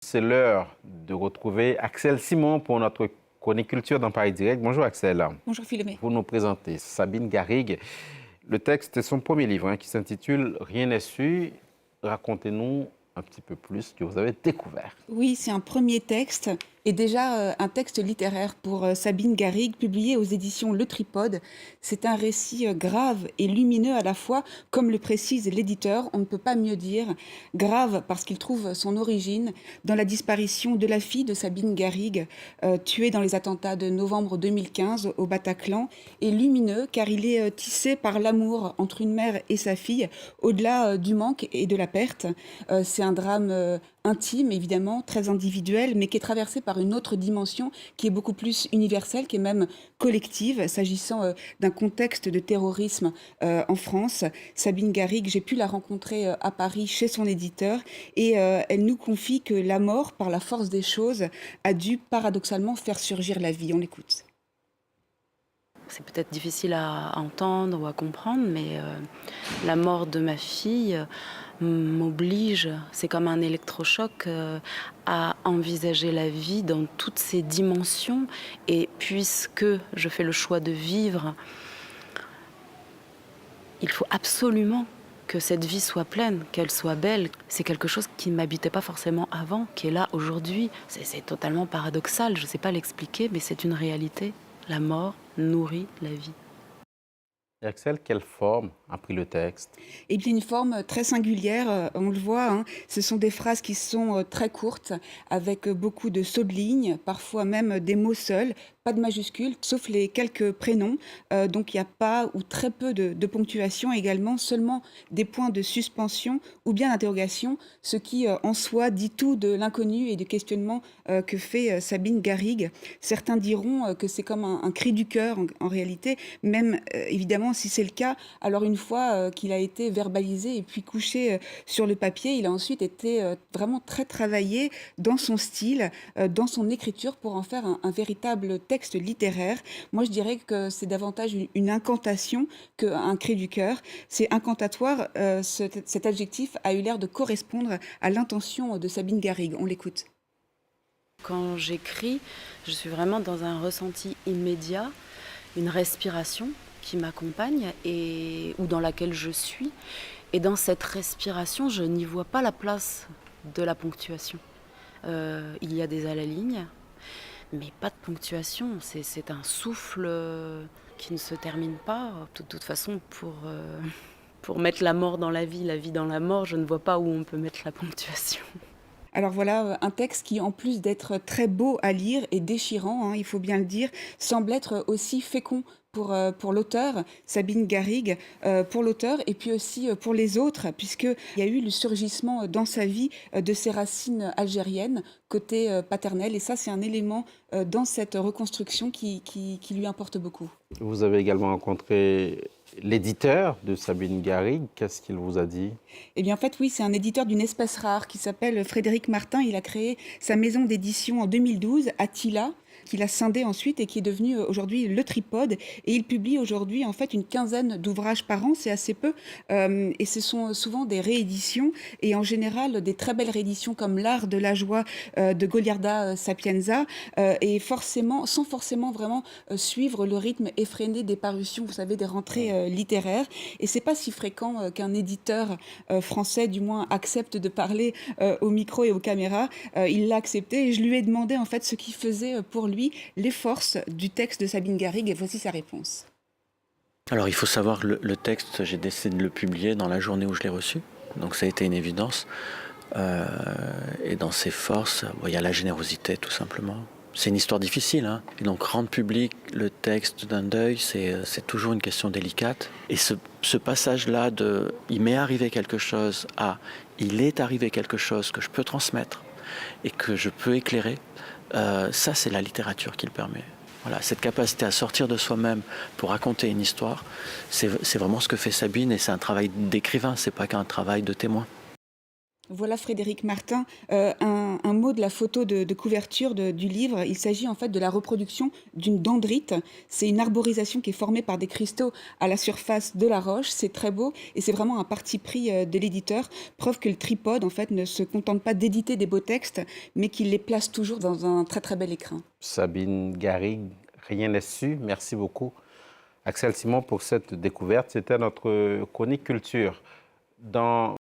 C'est l'heure de retrouver Axel Simon pour notre chronique culture dans Paris Direct. Bonjour Axel. Bonjour Philomé. Vous nous présentez Sabine Garrigue. Le texte est son premier livre qui s'intitule Rien n'est su. Racontez-nous un petit peu plus ce que vous avez découvert. Oui, c'est un premier texte et déjà un texte littéraire pour Sabine Garrigue, publié aux éditions Le Tripode. C'est un récit grave et lumineux à la fois, comme le précise l'éditeur, on ne peut pas mieux dire. Grave parce qu'il trouve son origine dans la disparition de la fille de Sabine Garrigue, tuée dans les attentats de novembre 2015 au Bataclan, et lumineux car il est tissé par l'amour entre une mère et sa fille, au-delà du manque et de la perte. C'est un drame intime, évidemment, très individuel, mais qui est traversé par une autre dimension qui est beaucoup plus universelle, qui est même collective, s'agissant d'un contexte de terrorisme en France. Sabine Garrigue, j'ai pu la rencontrer à Paris chez son éditeur, et elle nous confie que la mort, par la force des choses, a dû paradoxalement faire surgir la vie. On l'écoute. C'est peut-être difficile à entendre ou à comprendre, mais la mort de ma fille m'oblige, c'est comme un électrochoc, à envisager la vie dans toutes ses dimensions. Et puisque je fais le choix de vivre, il faut absolument que cette vie soit pleine, qu'elle soit belle. C'est quelque chose qui ne m'habitait pas forcément avant, qui est là aujourd'hui. C'est totalement paradoxal, je ne sais pas l'expliquer, mais c'est une réalité. La mort nourrit la vie. Axel, quelle forme a pris le texte? Et bien une forme très singulière, on le voit, hein. Ce sont des phrases qui sont très courtes, avec beaucoup de sauts de ligne, parfois même des mots seuls, pas de majuscules, sauf les quelques prénoms. Donc il n'y a pas ou très peu de ponctuation également, seulement des points de suspension ou bien d'interrogation, ce qui en soi dit tout de l'inconnu et du questionnement que fait Sabine Garrigue. Certains diront que c'est comme un cri du cœur en réalité, même évidemment si c'est le cas, alors une fois qu'il a été verbalisé et puis couché sur le papier, il a ensuite été vraiment très travaillé dans son style, dans son écriture pour en faire un véritable texte littéraire. Moi, je dirais que c'est davantage une incantation qu'un cri du cœur. C'est incantatoire. Cet adjectif a eu l'air de correspondre à l'intention de Sabine Garrigue. On l'écoute. Quand j'écris, je suis vraiment dans un ressenti immédiat, une respiration qui m'accompagne ou dans laquelle je suis. Et dans cette respiration, je n'y vois pas la place de la ponctuation. Il y a des à la ligne, mais pas de ponctuation. C'est un souffle qui ne se termine pas. De toute façon, pour mettre la mort dans la vie dans la mort, je ne vois pas où on peut mettre la ponctuation. Alors voilà, un texte qui, en plus d'être très beau à lire et déchirant, hein, il faut bien le dire, semble être aussi fécond pour l'auteur, Sabine Garrigue, pour l'auteur et puis aussi pour les autres, puisqu'il y a eu le surgissement dans sa vie de ses racines algériennes, côté paternel. Et ça, c'est un élément dans cette reconstruction qui lui importe beaucoup. Vous avez également rencontré l'éditeur de Sabine Garrigue. Qu'est-ce qu'il vous a dit? Eh bien, en fait, oui, c'est un éditeur d'une espèce rare qui s'appelle Frédéric Martin. Il a créé sa maison d'édition en 2012, Attila, qu'il a scindé ensuite et qui est devenu aujourd'hui Le Tripode. Et il publie aujourd'hui en fait une quinzaine d'ouvrages par an, c'est assez peu. Et ce sont souvent des rééditions et en général des très belles rééditions comme L'Art de la joie de Goliarda Sapienza et forcément, sans forcément vraiment suivre le rythme effréné des parutions, vous savez, des rentrées littéraires. Et c'est pas si fréquent qu'un éditeur français, du moins, accepte de parler au micro et aux caméras. Il l'a accepté et je lui ai demandé en fait ce qu'il faisait pour lui les forces du texte de Sabine Garrigue et voici sa réponse. Alors il faut savoir, le texte, j'ai décidé de le publier dans la journée où je l'ai reçu, donc ça a été une évidence. Et dans ses forces, il y a la générosité tout simplement. C'est une histoire difficile, hein. Et donc rendre public le texte d'un deuil, c'est toujours une question délicate. Et ce passage-là de « il m'est arrivé quelque chose » à « il est arrivé quelque chose que je peux transmettre et que je peux éclairer », ça c'est la littérature qui le permet. Voilà, cette capacité à sortir de soi-même pour raconter une histoire, c'est vraiment ce que fait Sabine et c'est un travail d'écrivain, c'est pas qu'un travail de témoin. Voilà Frédéric Martin, un mot de la photo de couverture du livre. Il s'agit en fait de la reproduction d'une dendrite. C'est une arborisation qui est formée par des cristaux à la surface de la roche. C'est très beau et c'est vraiment un parti pris de l'éditeur. Preuve que le tripode en fait ne se contente pas d'éditer des beaux textes, mais qu'il les place toujours dans un très très bel écrin. Sabine Garrigue, rien n'est su. Merci beaucoup, Axel Simon, pour cette découverte. C'était notre chronique culture. Dans